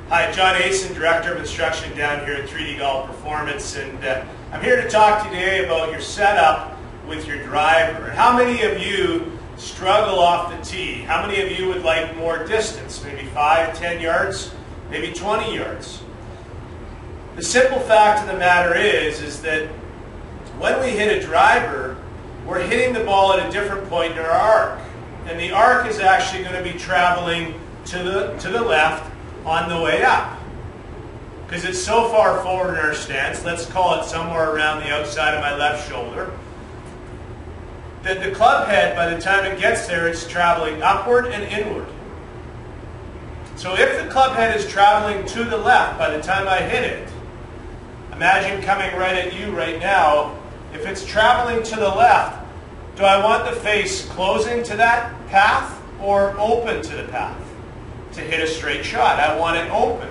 Hi, John Asen, Director of Instruction down here at 3D Golf Performance, and I'm here to talk to you today about your setup with your driver. How many of you struggle off the tee? How many of you would like more distance? Maybe 5, 10 yards, maybe 20 yards? The simple fact of the matter is that when we hit a driver, we're hitting the ball at a different point in our arc. And the arc is actually going to be traveling to the left on the way up. Because it's so far forward in our stance, let's call it somewhere around the outside of my left shoulder, that the club head, by the time it gets there, it's traveling upward and inward. So if the club head is traveling to the left by the time I hit it, imagine coming right at you right now. If it's traveling to the left, do I want the face closing to that path or open to the path to hit a straight shot? I want it open.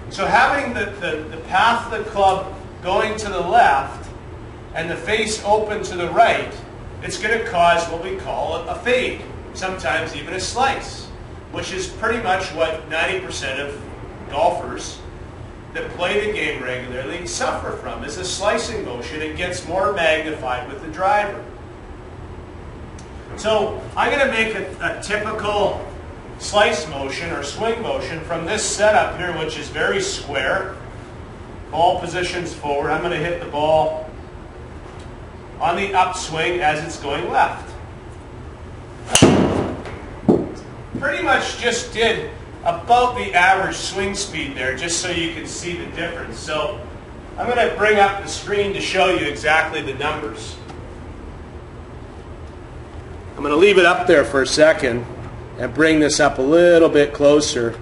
So having the path of the club going to the left and the face open to the right, it's going to cause what we call a fade, sometimes even a slice, which is pretty much what 90% of golfers that play the game regularly suffer from, is a slicing motion. It gets more magnified with the driver. So I'm going to make a typical slice motion or swing motion from this setup here, which is very square. Ball positions forward. I'm going to hit the ball on the upswing as it's going left. Pretty much just did about the average swing speed there, just so you can see the difference. So I'm going to bring up the screen to show you exactly the numbers. I'm going to leave it up there for a second and bring this up a little bit closer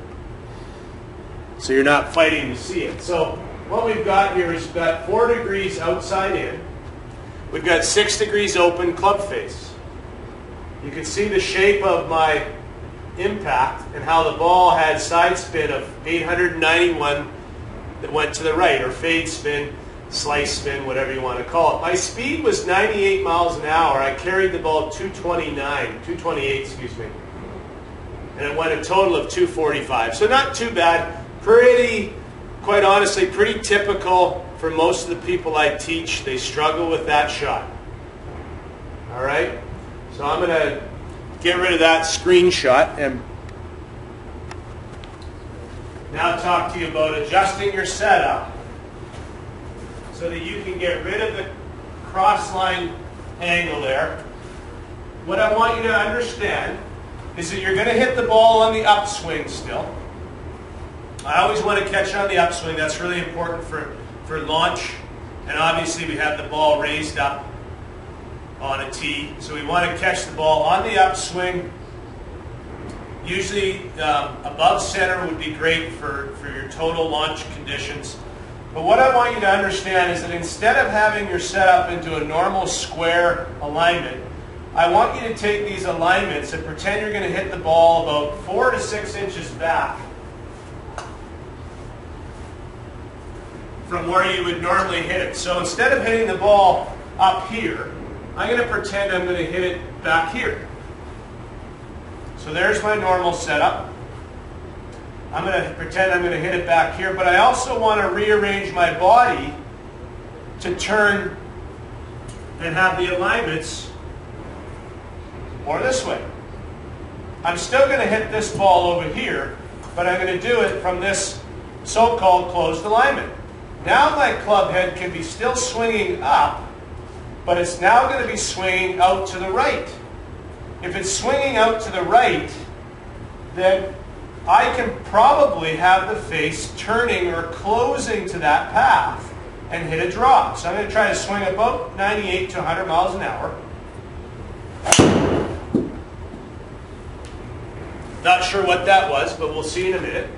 so you're not fighting to see it. So what we've got here is we've got 4 degrees outside in. We've got 6 degrees open club face. You can see the shape of my impact and how the ball had side spin of 891 that went to the right, or fade spin, slice spin, whatever you want to call it. My speed was 98 miles an hour. I carried the ball 228, excuse me. And it went a total of 245. So not too bad. Quite honestly, pretty typical for most of the people I teach. They struggle with that shot. All right? So I'm going to get rid of that screenshot and now talk to you about adjusting your setup so that you can get rid of the cross-line angle there. What I want you to understand is that you're going to hit the ball on the upswing still. I always want to catch it on the upswing. That's really important for launch. And obviously we have the ball raised up on a tee. So we want to catch the ball on the upswing. Usually above center would be great for your total launch conditions. But what I want you to understand is that instead of having your setup into a normal square alignment, I want you to take these alignments and pretend you're going to hit the ball about 4 to 6 inches back from where you would normally hit it. So instead of hitting the ball up here, I'm going to pretend I'm going to hit it back here. So there's my normal setup. I'm going to pretend I'm going to hit it back here, but I also want to rearrange my body to turn and have the alignments more this way. I'm still going to hit this ball over here, but I'm going to do it from this so-called closed alignment. Now my club head can be still swinging up, but it's now going to be swinging out to the right. If it's swinging out to the right, then I can probably have the face turning or closing to that path and hit a drop. So I'm going to try to swing about 98 to 100 miles an hour. Not sure what that was, but we'll see in a minute.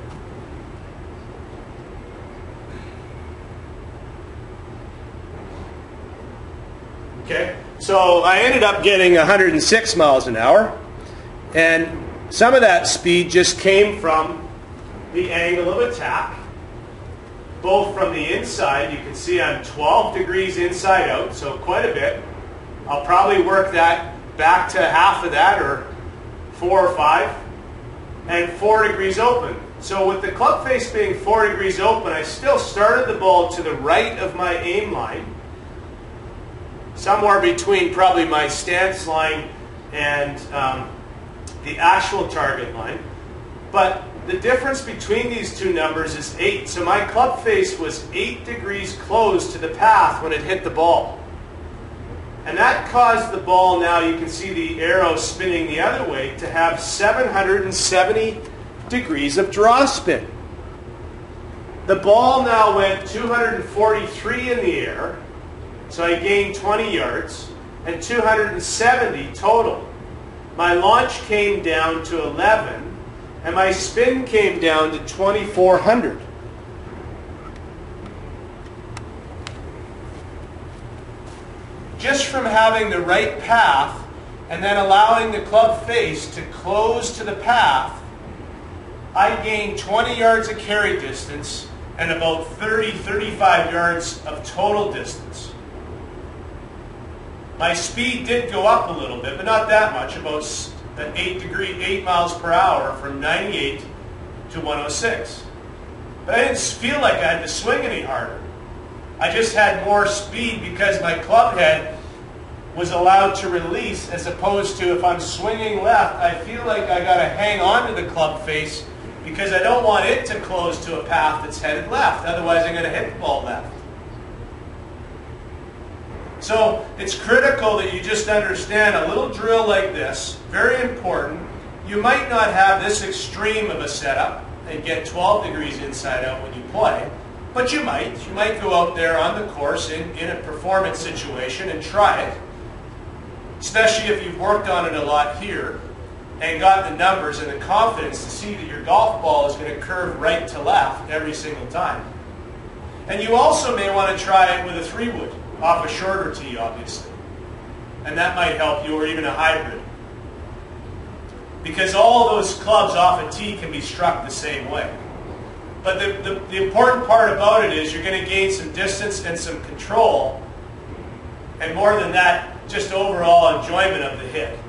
Okay, so I ended up getting 106 miles an hour, and some of that speed just came from the angle of attack, both from the inside. You can see I'm 12 degrees inside out, so quite a bit. I'll probably work that back to half of that, or 4 or 5, and 4 degrees open. So with the club face being 4 degrees open, I still started the ball to the right of my aim line, somewhere between probably my stance line and the actual target line. But the difference between these two numbers is 8. So my club face was 8 degrees closed to the path when it hit the ball. And that caused the ball, now you can see the arrow spinning the other way, to have 770 degrees of draw spin. The ball now went 243 in the air, so I gained 20 yards, and 270 total. My launch came down to 11, and my spin came down to 2,400. Just from having the right path and then allowing the club face to close to the path, I gained 20 yards of carry distance and about 35 yards of total distance. My speed did go up a little bit, but not that much, about 8 miles per hour from 98 to 106. But I didn't feel like I had to swing any harder. I just had more speed because my club head was allowed to release, as opposed to if I'm swinging left, I feel like I got to hang on to the club face because I don't want it to close to a path that's headed left. Otherwise, I'm going to hit the ball left. So it's critical that you just understand a little drill like this, very important. You might not have this extreme of a setup and get 12 degrees inside out when you play, but you might. You might go out there on the course in a performance situation and try it, especially if you've worked on it a lot here and got the numbers and the confidence to see that your golf ball is going to curve right to left every single time. And you also may want to try it with a 3-wood off a shorter tee, obviously. And that might help you, or even a hybrid. Because all those clubs off a tee can be struck the same way. But the important part about it is you're going to gain some distance and some control, and more than that, just overall enjoyment of the hit.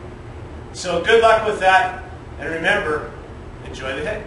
So good luck with that, and remember, enjoy the hit.